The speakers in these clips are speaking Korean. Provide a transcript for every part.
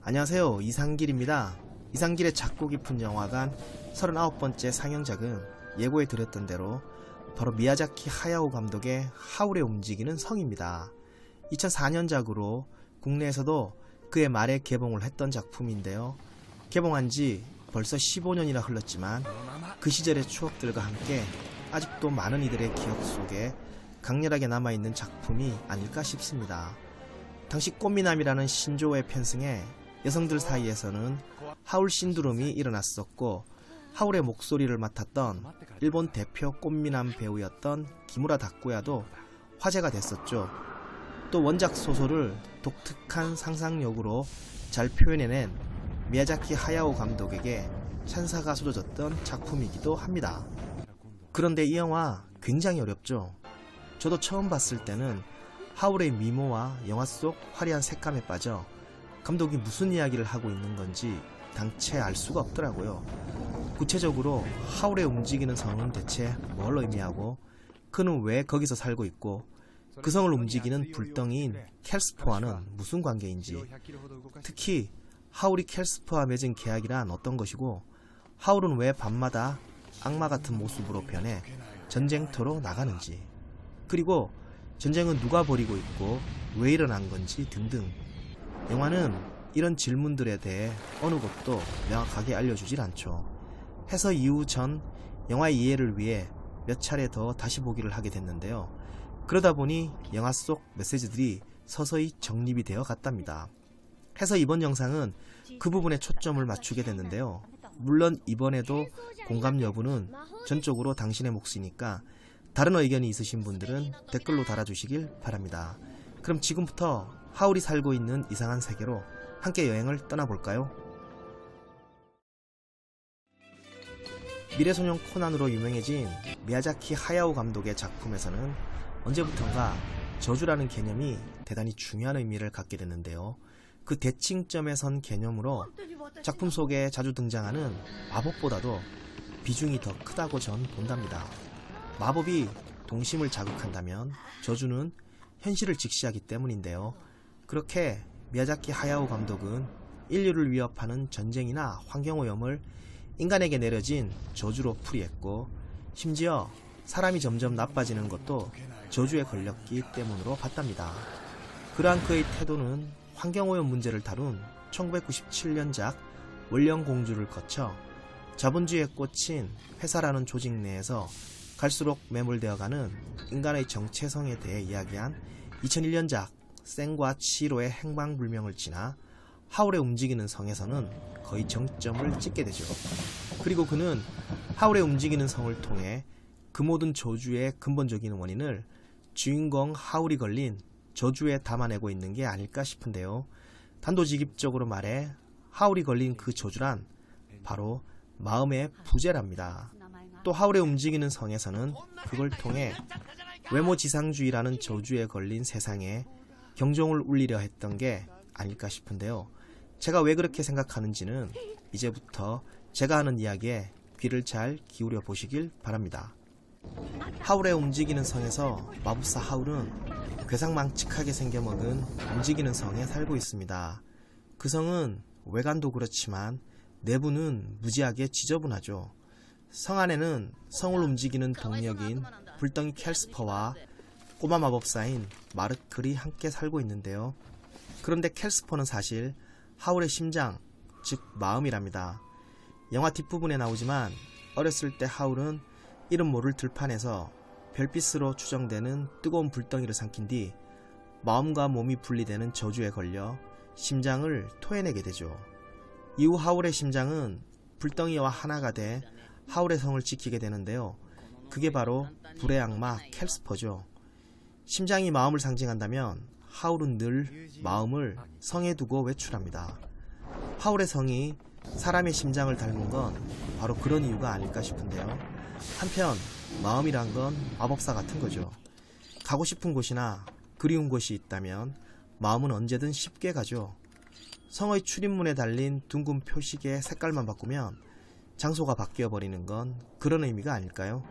안녕하세요, 이상길입니다. 이상길의 작고 깊은 영화관 39번째 상영작은 예고해 드렸던 대로 바로 미야자키 하야오 감독의 하울의 움직이는 성입니다. 2004년작으로 국내에서도 그해 말에 개봉을 했던 작품인데요. 개봉한 지 벌써 15년이나 흘렀지만 그 시절의 추억들과 함께 아직도 많은 이들의 기억 속에 강렬하게 남아있는 작품이 아닐까 싶습니다. 당시 꽃미남이라는 신조어에 편승해 여성들 사이에서는 하울 신드롬이 일어났었고, 하울의 목소리를 맡았던 일본 대표 꽃미남 배우였던 기무라 다쿠야도 화제가 됐었죠. 또 원작 소설을 독특한 상상력으로 잘 표현해낸 미야자키 하야오 감독에게 찬사가 쏟아졌던 작품이기도 합니다. 그런데 이 영화 굉장히 어렵죠. 저도 처음 봤을 때는 하울의 미모와 영화 속 화려한 색감에 빠져 감독이 무슨 이야기를 하고 있는 건지 당최 알 수가 없더라고요. 구체적으로 하울의 움직이는 성은 대체 뭘 의미하고 그는 왜 거기서 살고 있고 그 성을 움직이는 불덩이인 켈스포와는 무슨 관계인지, 특히 하울이 켈스포와 맺은 계약이란 어떤 것이고 하울은 왜 밤마다 악마 같은 모습으로 변해 전쟁터로 나가는지, 그리고 전쟁은 누가 벌이고 있고 왜 일어난 건지 등등. 영화는 이런 질문들에 대해 어느 것도 명확하게 알려주질 않죠. 해서 이후 전 영화의 이해를 위해 몇 차례 더 다시 보기를 하게 됐는데요. 그러다 보니 영화 속 메시지들이 서서히 정립이 되어 갔답니다. 해서 이번 영상은 그 부분에 초점을 맞추게 됐는데요. 물론 이번에도 공감 여부는 전적으로 당신의 몫이니까 다른 의견이 있으신 분들은 댓글로 달아주시길 바랍니다. 그럼 지금부터 하울이 살고 있는 이상한 세계로 함께 여행을 떠나볼까요? 미래소년 코난으로 유명해진 미야자키 하야오 감독의 작품에서는 언제부턴가 저주라는 개념이 대단히 중요한 의미를 갖게 됐는데요. 그 대칭점에 선 개념으로 작품 속에 자주 등장하는 마법보다도 비중이 더 크다고 전 본답니다. 마법이 동심을 자극한다면 저주는 현실을 직시하기 때문인데요. 그렇게 미야자키 하야오 감독은 인류를 위협하는 전쟁이나 환경오염을 인간에게 내려진 저주로 풀이했고, 심지어 사람이 점점 나빠지는 것도 저주에 걸렸기 때문으로 봤답니다. 그러한 그의 태도는 환경오염 문제를 다룬 1997년작 월령공주를 거쳐 자본주의에 꽂힌 회사라는 조직 내에서 갈수록 매몰되어가는 인간의 정체성에 대해 이야기한 2001년작 생과 치히로의 행방불명을 지나 하울의 움직이는 성에서는 거의 정점을 찍게 되죠. 그리고 그는 하울의 움직이는 성을 통해 그 모든 저주의 근본적인 원인을 주인공 하울이 걸린 저주에 담아내고 있는 게 아닐까 싶은데요. 단도직입적으로 말해 하울이 걸린 그 저주란 바로 마음의 부재랍니다. 또 하울의 움직이는 성에서는 그걸 통해 외모지상주의라는 저주에 걸린 세상에 경종을 울리려 했던 게 아닐까 싶은데요. 제가 왜 그렇게 생각하는지는 이제부터 제가 하는 이야기에 귀를 잘 기울여 보시길 바랍니다. 하울의 움직이는 성에서 마법사 하울은 괴상망측하게 생겨먹은 움직이는 성에 살고 있습니다. 그 성은 외관도 그렇지만 내부는 무지하게 지저분하죠. 성 안에는 성을 움직이는 동력인 불덩이 켈스퍼와 꼬마 마법사인 마르클이 함께 살고 있는데요. 그런데 켈스퍼는 사실 하울의 심장, 즉 마음이랍니다. 영화 뒷부분에 나오지만 어렸을 때 하울은 이름 모를 들판에서 별빛으로 추정되는 뜨거운 불덩이를 삼킨 뒤 마음과 몸이 분리되는 저주에 걸려 심장을 토해내게 되죠. 이후 하울의 심장은 불덩이와 하나가 돼 하울의 성을 지키게 되는데요. 그게 바로 불의 악마 켈스퍼죠. 심장이 마음을 상징한다면 하울은 늘 마음을 성에 두고 외출합니다. 하울의 성이 사람의 심장을 닮은 건 바로 그런 이유가 아닐까 싶은데요. 한편 마음이란 건 마법사 같은 거죠. 가고 싶은 곳이나 그리운 곳이 있다면 마음은 언제든 쉽게 가죠. 성의 출입문에 달린 둥근 표식의 색깔만 바꾸면 장소가 바뀌어버리는 건 그런 의미가 아닐까요?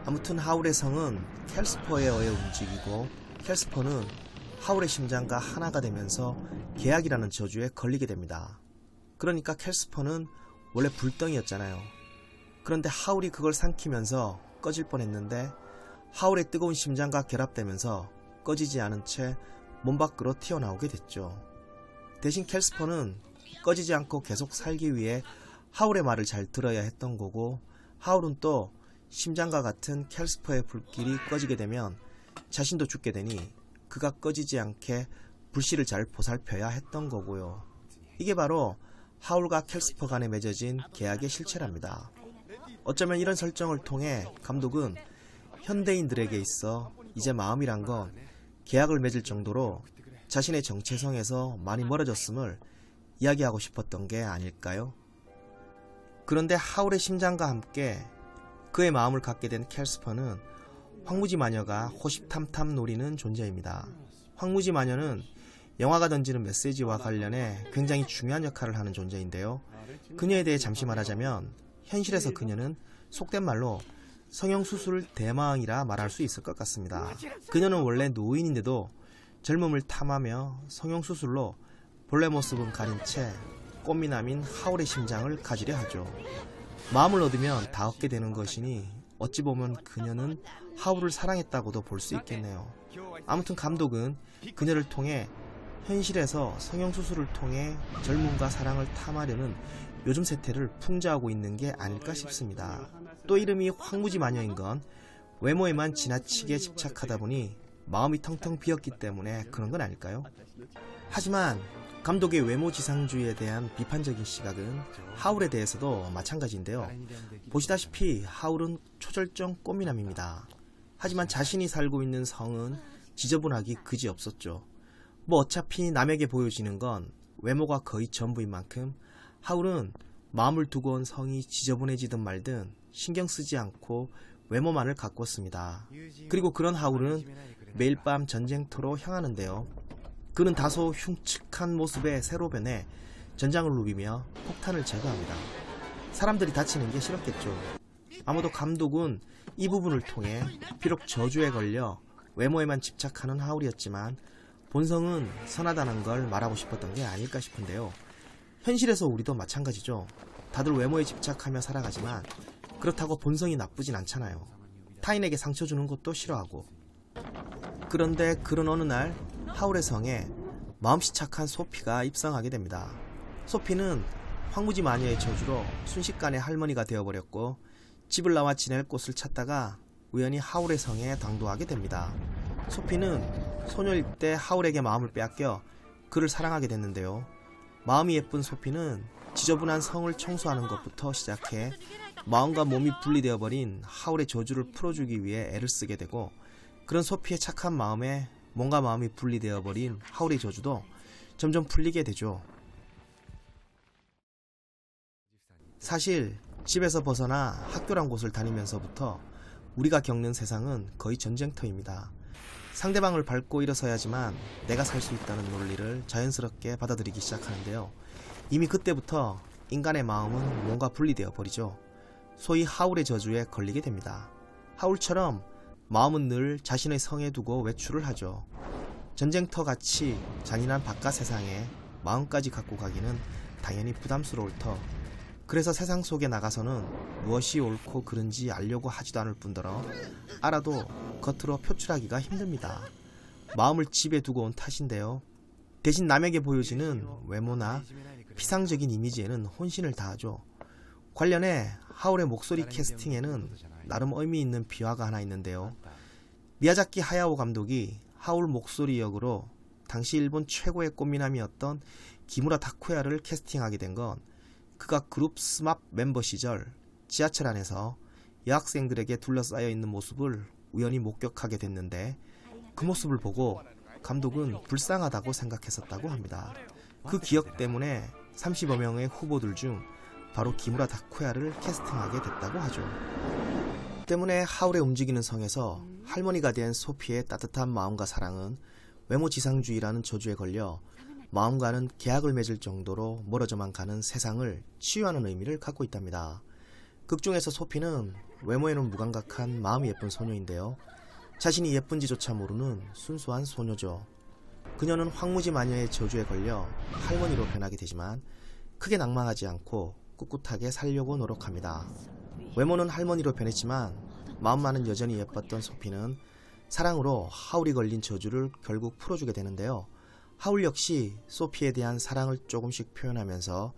아무튼 하울의 성은 켈스퍼에 의해 움직이고 켈스퍼는 하울의 심장과 하나가 되면서 계약이라는 저주에 걸리게 됩니다. 그러니까 캘스퍼는 원래 불덩이였잖아요. 그런데 하울이 그걸 삼키면서 꺼질 뻔했는데 하울의 뜨거운 심장과 결합되면서 꺼지지 않은 채 몸 밖으로 튀어나오게 됐죠. 대신 캘스퍼는 꺼지지 않고 계속 살기 위해 하울의 말을 잘 들어야 했던 거고, 하울은 또 심장과 같은 캘스퍼의 불길이 꺼지게 되면 자신도 죽게 되니 그가 꺼지지 않게 불씨를 잘 보살펴야 했던 거고요. 이게 바로 하울과 캘스퍼 간에 맺어진 계약의 실체랍니다. 어쩌면 이런 설정을 통해 감독은 현대인들에게 있어 이제 마음이란 건 계약을 맺을 정도로 자신의 정체성에서 많이 멀어졌음을 이야기하고 싶었던 게 아닐까요? 그런데 하울의 심장과 함께 그의 마음을 갖게 된 캘스퍼는 황무지 마녀가 호시탐탐 노리는 존재입니다. 황무지 마녀는 영화가 던지는 메시지와 관련해 굉장히 중요한 역할을 하는 존재인데요. 그녀에 대해 잠시 말하자면 현실에서 그녀는 속된 말로 성형수술 대마왕이라 말할 수 있을 것 같습니다. 그녀는 원래 노인인데도 젊음을 탐하며 성형수술로 본래 모습은 가린 채 꽃미남인 하울의 심장을 가지려 하죠. 마음을 얻으면 다 얻게 되는 것이니 어찌 보면 그녀는 하울을 사랑했다고도 볼 수 있겠네요. 아무튼 감독은 그녀를 통해 현실에서 성형수술을 통해 젊음과 사랑을 탐하려는 요즘 세태를 풍자하고 있는 게 아닐까 싶습니다. 또 이름이 황무지 마녀인 건 외모에만 지나치게 집착하다 보니 마음이 텅텅 비었기 때문에 그런 건 아닐까요? 하지만 감독의 외모 지상주의에 대한 비판적인 시각은 하울에 대해서도 마찬가지인데요. 보시다시피 하울은 초절정 꽃미남입니다. 하지만 자신이 살고 있는 성은 지저분하기 그지없었죠. 뭐 어차피 남에게 보여지는 건 외모가 거의 전부인 만큼 하울은 마음을 두고 온 성이 지저분해지든 말든 신경 쓰지 않고 외모만을 가꿨습니다. 그리고 그런 하울은 매일 밤 전쟁터로 향하는데요. 그는 다소 흉측한 모습에 새로 변해 전장을 누비며 폭탄을 제거합니다. 사람들이 다치는 게 싫었겠죠. 아마도 감독은 이 부분을 통해 비록 저주에 걸려 외모에만 집착하는 하울이었지만 본성은 선하다는 걸 말하고 싶었던 게 아닐까 싶은데요. 현실에서 우리도 마찬가지죠. 다들 외모에 집착하며 살아가지만 그렇다고 본성이 나쁘진 않잖아요. 타인에게 상처 주는 것도 싫어하고. 그런데 그런 어느 날 하울의 성에 마음씨 착한 소피가 입성하게 됩니다. 소피는 황무지 마녀의 저주로 순식간에 할머니가 되어버렸고 집을 나와 지낼 곳을 찾다가 우연히 하울의 성에 당도하게 됩니다. 소피는 소녀일 때 하울에게 마음을 빼앗겨 그를 사랑하게 됐는데요. 마음이 예쁜 소피는 지저분한 성을 청소하는 것부터 시작해 마음과 몸이 분리되어 버린 하울의 저주를 풀어주기 위해 애를 쓰게 되고, 그런 소피의 착한 마음에 몸과 마음이 분리되어 버린 하울의 저주도 점점 풀리게 되죠. 사실 집에서 벗어나 학교란 곳을 다니면서부터 우리가 겪는 세상은 거의 전쟁터입니다. 상대방을 밟고 일어서야지만 내가 살 수 있다는 논리를 자연스럽게 받아들이기 시작하는데요. 이미 그때부터 인간의 마음은 뭔가 분리되어 버리죠. 소위 하울의 저주에 걸리게 됩니다. 하울처럼 마음은 늘 자신의 성에 두고 외출을 하죠. 전쟁터같이 잔인한 바깥 세상에 마음까지 갖고 가기는 당연히 부담스러울 터, 그래서 세상 속에 나가서는 무엇이 옳고 그른지 알려고 하지도 않을 뿐더러 알아도 겉으로 표출하기가 힘듭니다. 마음을 집에 두고 온 탓인데요. 대신 남에게 보여지는 외모나 피상적인 이미지에는 혼신을 다하죠. 관련해 하울의 목소리 캐스팅에는 나름 의미 있는 비화가 하나 있는데요. 미야자키 하야오 감독이 하울 목소리 역으로 당시 일본 최고의 꽃미남이었던 기무라 다쿠야를 캐스팅하게 된 건 그가 그룹 스맙 멤버 시절 지하철 안에서 여학생들에게 둘러싸여 있는 모습을 우연히 목격하게 됐는데, 그 모습을 보고 감독은 불쌍하다고 생각했었다고 합니다. 그 기억 때문에 30여 명의 후보들 중 바로 기무라 다쿠야를 캐스팅하게 됐다고 하죠. 때문에 하울의 움직이는 성에서 할머니가 된 소피의 따뜻한 마음과 사랑은 외모 지상주의라는 저주에 걸려 마음과는 계약을 맺을 정도로 멀어져만 가는 세상을 치유하는 의미를 갖고 있답니다. 극중에서 소피는 외모에는 무감각한 마음이 예쁜 소녀인데요. 자신이 예쁜지조차 모르는 순수한 소녀죠. 그녀는 황무지 마녀의 저주에 걸려 할머니로 변하게 되지만 크게 낭망하지 않고 꿋꿋하게 살려고 노력합니다. 외모는 할머니로 변했지만 마음만은 여전히 예뻤던 소피는 사랑으로 하울이 걸린 저주를 결국 풀어주게 되는데요. 하울 역시 소피에 대한 사랑을 조금씩 표현하면서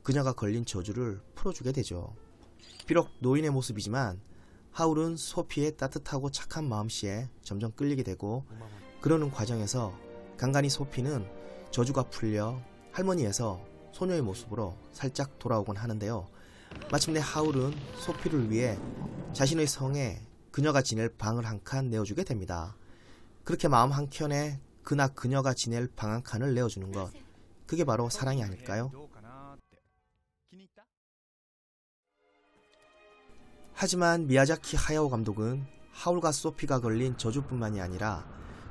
그녀가 걸린 저주를 풀어주게 되죠. 비록 노인의 모습이지만 하울은 소피의 따뜻하고 착한 마음씨에 점점 끌리게 되고, 그러는 과정에서 간간히 소피는 저주가 풀려 할머니에서 소녀의 모습으로 살짝 돌아오곤 하는데요. 마침내 하울은 소피를 위해 자신의 성에 그녀가 지낼 방을 한 칸 내어주게 됩니다. 그렇게 마음 한켠에 그나 그녀가 지낼 방 한 칸을 내어주는 것, 그게 바로 사랑이 아닐까요? 하지만 미야자키 하야오 감독은 하울과 소피가 걸린 저주뿐만이 아니라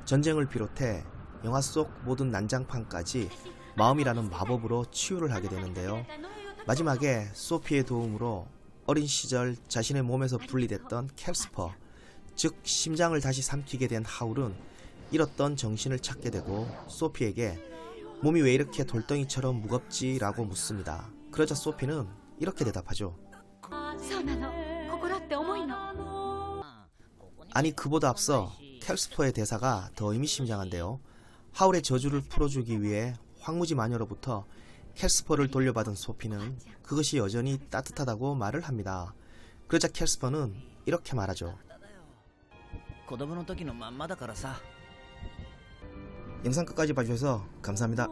전쟁을 비롯해 영화 속 모든 난장판까지 마음이라는 마법으로 치유를 하게 되는데요. 마지막에 소피의 도움으로 어린 시절 자신의 몸에서 분리됐던 캘스퍼, 즉 심장을 다시 삼키게 된 하울은 잃었던 정신을 찾게 되고 소피에게 몸이 왜 이렇게 돌덩이처럼 무겁지? 라고 묻습니다. 그러자 소피는 이렇게 대답하죠. 아니, 그보다 앞서 캘스퍼의 대사가 더 의미심장한데요. 하울의 저주를 풀어주기 위해 황무지 마녀로부터 캘스퍼를 돌려받은 소피는 그것이 여전히 따뜻하다고 말을 합니다. 그러자 캘스퍼는 이렇게 말하죠. 영상 끝까지 봐주셔서 감사합니다.